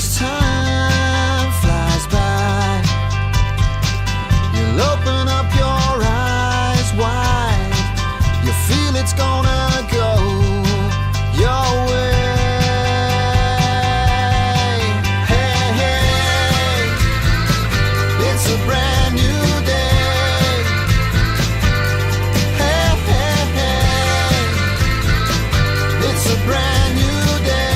as time flies by, you'll open up your eyes wide. You feel it's gonna go your way. Hey, hey, it's a brand new day. Hey, hey, hey, it's a brand new day.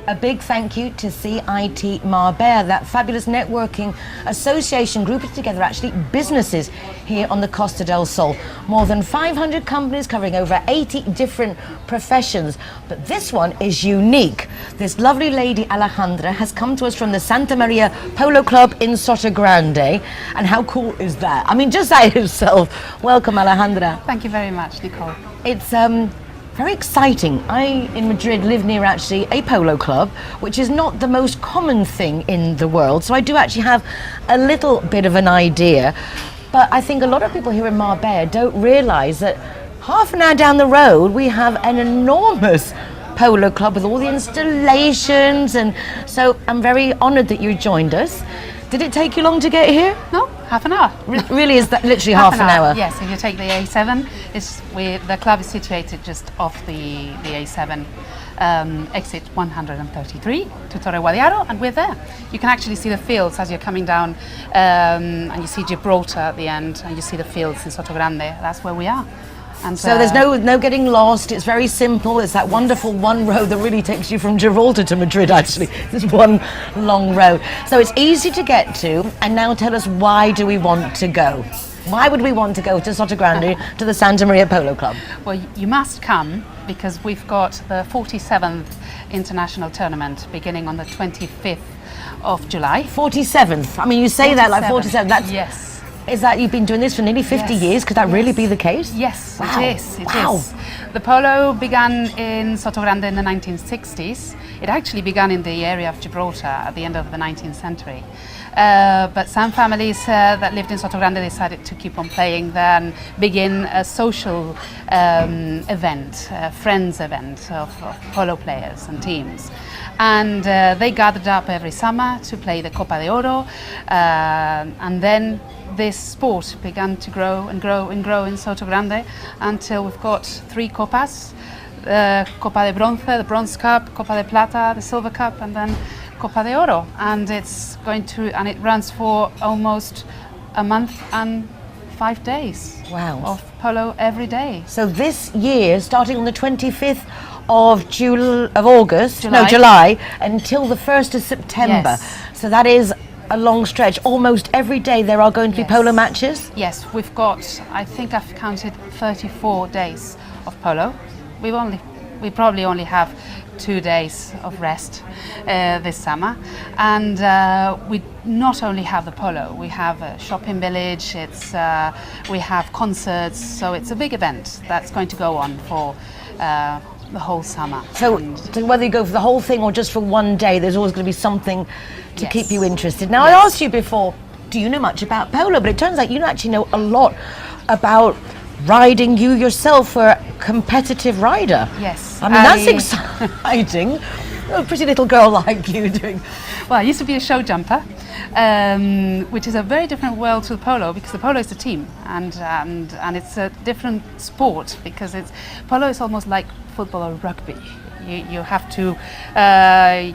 A big thank you to CIT Marbella, that fabulous networking association grouping together actually businesses here on the Costa del Sol. More than 500 companies covering over 80 different professions. But this one is unique. This lovely lady, Alejandra, has come to us from the Santa Maria Polo Club in Sotogrande. And how cool is that? I mean, just that itself. Welcome, Alejandra. Thank you very much, Nicole. It's very exciting. I, in Madrid, live near actually a polo club, which is not the most common thing in the world. So I do actually have a little bit of an idea. But I think a lot of people here in Marbella don't realise that half an hour down the road, we have an enormous polo club with all the installations. And so I'm very honoured that you joined us. Did it take you long to get here? No, half an hour. Really, is that literally half an hour? Yes, if you take the A7, the club is situated just off the A7, exit 133 to Torre Guadiaro, and we're there. You can actually see the fields as you're coming down, and you see Gibraltar at the end, and you see the fields in Sotogrande. That's where we are. And so there's no getting lost. It's very simple. It's that wonderful one road that really takes you from Gibraltar to Madrid, actually. This one long road. So it's easy to get to. And now tell us, why do we want to go? Why would we want to go to Sotogrande, to the Santa Maria Polo Club? Well, you must come because we've got the 47th international tournament beginning on the 25th of July. 47th? I mean, you say 47. That like 47. That's, yes. Is that you've been doing this for nearly 50 years? Could that really be the case? Yes, wow. It is. It is. The polo began in Sotogrande in the 1960s. It actually began in the area of Gibraltar at the end of the 19th century. But some families that lived in Sotogrande decided to keep on playing there and begin a social event, a friends event of polo players and teams. And they gathered up every summer to play the Copa de Oro, and then this sport began to grow and grow and grow in Sotogrande until we've got 3 copas, the Copa de Bronce, the Bronze Cup, Copa de Plata, the Silver Cup, and then Copa de Oro. And it runs for almost a month and 5 days. Wow. Of polo every day. So this year, starting on the 25th of July, until the 1st of September. Yes. So that is a long stretch. Almost every day there are going to be polo matches? Yes, we've got, I think I've counted 34 days of polo. We probably only have 2 days of rest this summer, and we not only have the polo, we have a shopping village, we have concerts, so it's a big event that's going to go on for the whole summer. So whether you go for the whole thing or just for one day, there's always going to be something to keep you interested. Now, I asked you before, do you know much about polo? But it turns out you actually know a lot about riding. You yourself were a competitive rider. Yes. I mean, that's exciting. A pretty little girl like you doing. Well, I used to be a show jumper, which is a very different world to the polo, because the polo is a team, and it's a different sport, because polo is almost like football or rugby. You have to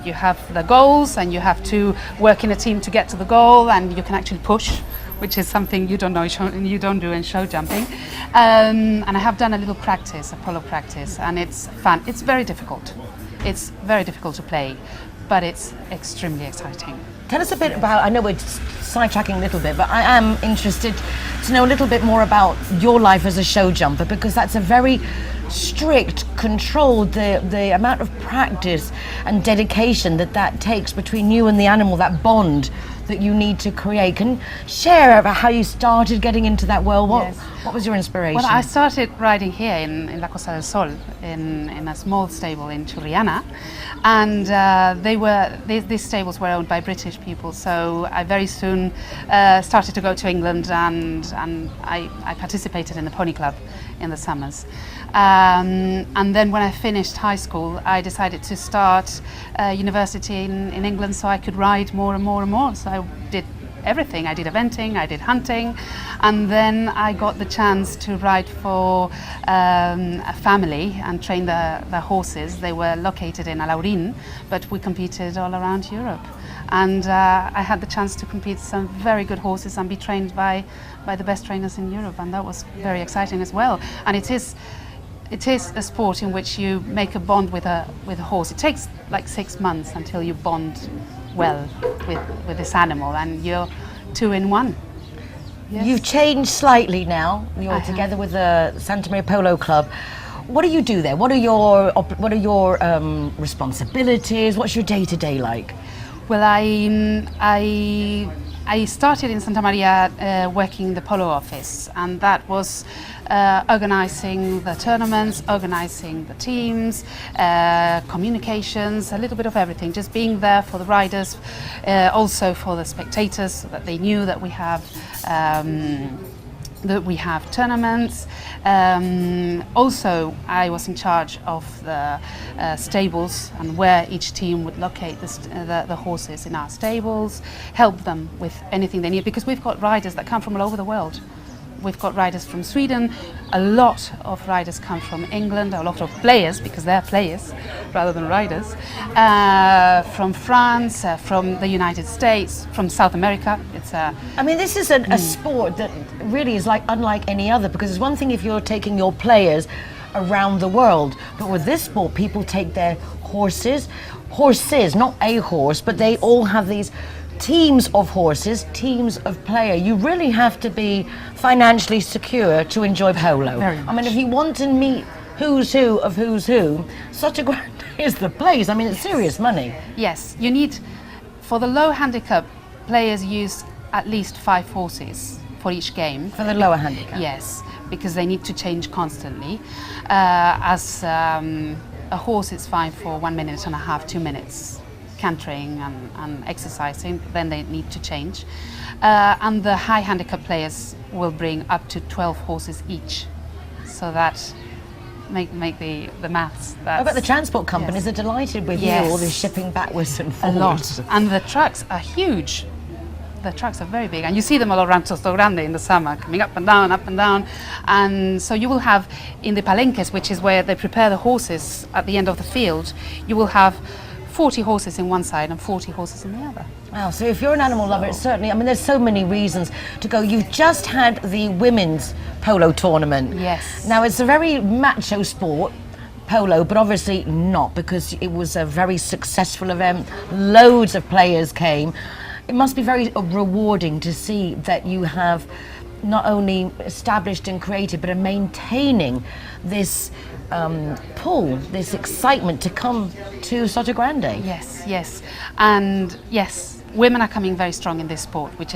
you have the goals, and you have to work in a team to get to the goal, and you can actually push which is something you don't know, you don't do in show jumping. And I have done a little practice, a polo practice, and it's fun. It's very difficult. It's very difficult to play, but it's extremely exciting. Tell us a bit about, I know we're sidetracking a little bit, but I am interested to know a little bit more about your life as a show jumper, because that's a very strict, controlled, the amount of practice and dedication that takes between you and the animal, that bond that you need to create. Can you share about how you started getting into that world? What was your inspiration? Well, I started riding here in La Costa del Sol, in a small stable in Churriana, and these stables were owned by British people, so I very soon started to go to England, and I participated in the pony club in the summers. And then when I finished high school, I decided to start university in England so I could ride more and more and more. So I did everything. I did eventing, I did hunting, and then I got the chance to ride for a family and train the horses. They were located in Alaurín, but we competed all around Europe. And I had the chance to compete some very good horses and be trained by the best trainers in Europe, and that was very exciting as well. And it is a sport in which you make a bond with a horse. It takes like 6 months until you bond well with this animal, and you're 2 in 1. Yes. You've changed slightly now. You're together with the Santa Maria Polo Club. What do you do there? What are your responsibilities? What's your day-to-day like? Well, I started in Santa Maria working in the polo office, and that was organizing the tournaments, organizing the teams, communications, a little bit of everything, just being there for the riders, also for the spectators, so that they knew that we have tournaments. Also, I was in charge of the stables and where each team would locate the horses in our stables, help them with anything they need, because we've got riders that come from all over the world. We've got riders from Sweden, a lot of riders come from England, a lot of players, because they're players rather than riders, from France, from the United States, from South America. I mean, this is a sport that really is unlike any other, because it's one thing if you're taking your players around the world, but with this sport, people take their horses, not a horse, but they all have these teams of horses, teams of player. You really have to be financially secure to enjoy polo. Very much. I mean, if you want to meet who's who of who's who, Sotogrande is the place. I mean, it's serious money. Yes, you need, for the low handicap, players use at least 5 horses for each game. For the lower handicap? Yes, because they need to change constantly. As a horse is fine for 1.5 minutes, 2 minutes. Cantering and exercising, then they need to change. And the high handicap players will bring up to 12 horses each. So that make the maths. I bet the transport companies are delighted with you, all this shipping backwards and forwards. A lot. And the trucks are huge. The trucks are very big, and you see them all around Sotogrande in the summer, coming up and down, up and down. And so you will have in the palenques, which is where they prepare the horses at the end of the field, you will have 40 horses in one side and 40 horses in the other. Wow, so if you're an animal lover, it's certainly, I mean, there's so many reasons to go. You've just had the women's polo tournament. Yes. Now, it's a very macho sport, polo, but obviously not, because it was a very successful event. Loads of players came. It must be very rewarding to see that you have not only established and created, but are maintaining this pull, this excitement to come to Sotogrande. Yes, and yes, women are coming very strong in this sport, which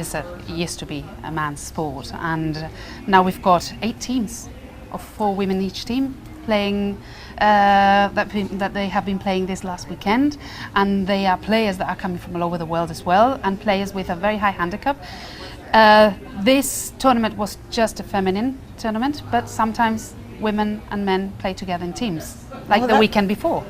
used to be a man's sport, and now we've got 8 teams of 4 women each team playing. That they have been playing this last weekend, and they are players that are coming from all over the world as well, and players with a very high handicap. This tournament was just a feminine tournament, but sometimes women and men play together in teams, like the weekend before.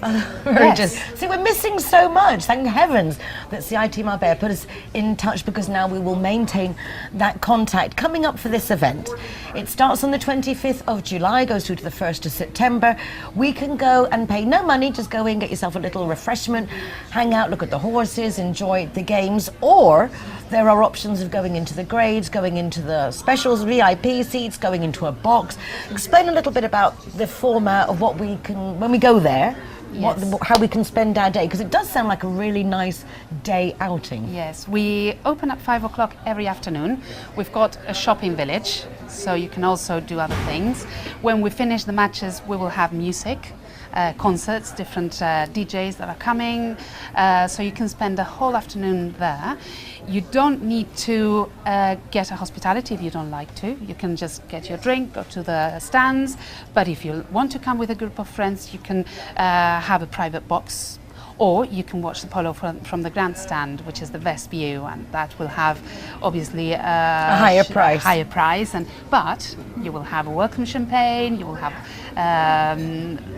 Yes. See, we're missing so much. Thank heavens that CIT Marbella put us in touch, because now we will maintain that contact. Coming up for this event, it starts on the 25th of July, goes through to the 1st of September. We can go and pay no money, just go in, get yourself a little refreshment, hang out, look at the horses, enjoy the games, or there are options of going into the grades, going into the specials, VIP seats, going into a box. Explain a little bit about the format of what we can, when we go there, how we can spend our day, because it does sound like a really nice day outing. Yes, we open at 5 o'clock every afternoon. We've got a shopping village, so you can also do other things. When we finish the matches, we will have music. Concerts, different DJs that are coming, so you can spend the whole afternoon there. You don't need to get a hospitality if you don't like to. You can just get your drink, go to the stands, but if you want to come with a group of friends, you can have a private box, or you can watch the polo from the grandstand, which is the best view, and that will have obviously a higher price. But you will have a welcome champagne, you will have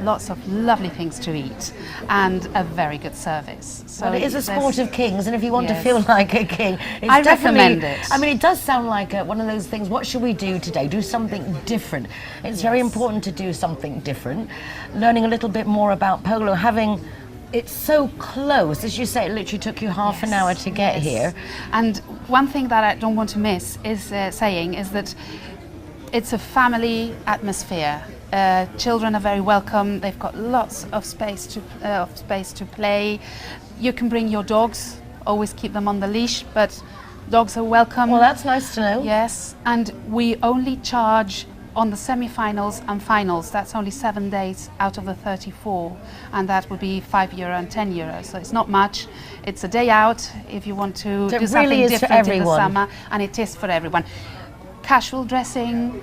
lots of lovely things to eat, and a very good service. So well, it is a sport of kings, and if you want to Yes. feel like a king, it's I definitely, recommend it. I mean, it does sound like one of those things, what should we do today? Do something different. It's very important to do something different. Learning a little bit more about polo, having it's so close. As you say, it literally took you half an hour to get here. And one thing that I don't want to miss is is that it's a family atmosphere. Children are very welcome. They've got lots of space to play. You can bring your dogs. Always keep them on the leash, but dogs are welcome. Well, that's nice to know. Yes, and we only charge on the semi-finals and finals. That's only 7 days out of the 34, and that would be €5 and €10. So it's not much. It's a day out if you want to So do it something really is for different in the everyone. summer, and it is for everyone. Casual dressing.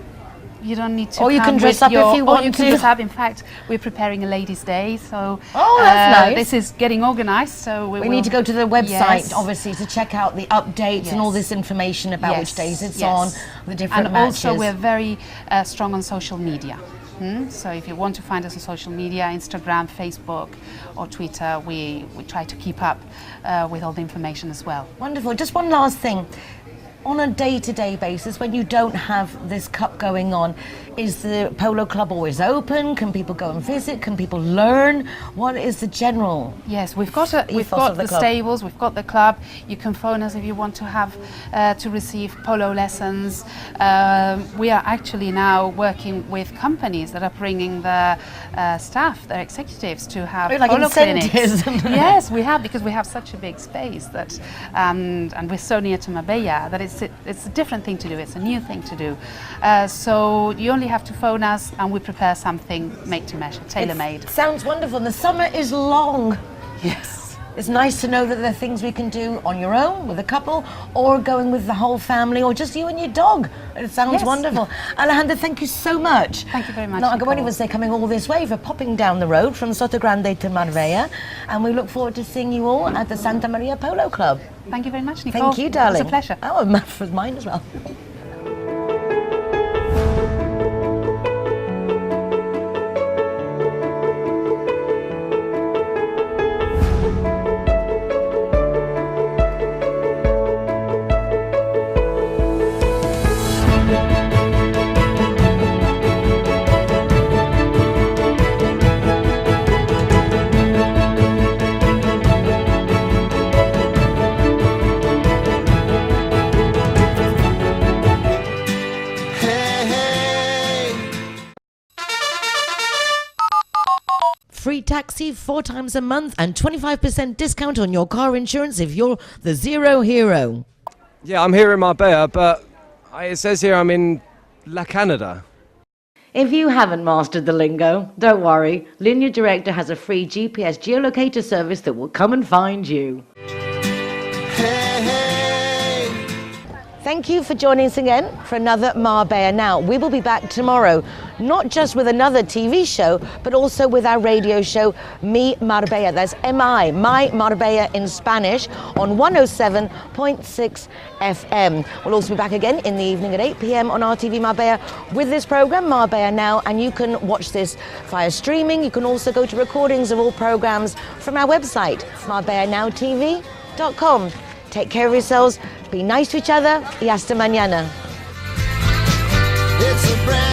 You don't need to. Or you come can dress with up if your, you or want you can to. dress up. In fact, we're preparing a ladies' day, so Oh, that's nice. this is getting organised. So We need to go to the website, Yes. obviously, to check out the updates and all Yes. this information about which days it's yes. on, the different and matches. also we're very strong on social media. So if you want to find us on social media, Instagram, Facebook or Twitter, we try to keep up with all the information as well. Wonderful. Just one last thing. On a day-to-day basis, when you don't have this cup going on, is the polo club always open? Can people go and visit? Can people learn? What is the general? Yes, we've got the club? stables, we've got the club. You can phone us if you want to have to receive polo lessons. We are actually now working with companies that are bringing their staff, their executives, to have Like polo incentives. clinics. Yes, we have, because we have such a big space that, and we're so near to Marbella that it's a different thing to do. It's a new thing to do. So you only have to phone us, and we prepare something made to measure, tailor-made. Sounds wonderful. And the summer is long. Yes. It's nice to know that there are things we can do on your own, with a couple, or going with the whole family, or just you and your dog. It sounds Yes. wonderful. Alejandra, thank you so much. Thank you very much, No, I won't Nicole. even say coming all this way, for popping down the road from Sotogrande to Marbella. And we look forward to seeing you all at the Santa Maria Polo Club. Thank you very much, Nicole. Thank you, darling. It was a pleasure. Oh, and for mine as well. Free taxi 4 times a month and 25% discount on your car insurance if you're the Zero Hero. Yeah, I'm here in Marbella, but it says here I'm in La Canada. If you haven't mastered the lingo, don't worry. Linear Director has a free GPS geolocator service that will come and find you. Thank you for joining us again for another Marbella Now. We will be back tomorrow, not just with another TV show, but also with our radio show, Mi Marbella. That's M-I, My Marbella in Spanish, on 107.6 FM. We'll also be back again in the evening at 8 p.m. on RTV Marbella with this program, Marbella Now, and you can watch this via streaming. You can also go to recordings of all programs from our website, marbellanowtv.com. Take care of yourselves, be nice to each other, y hasta mañana. It's a brand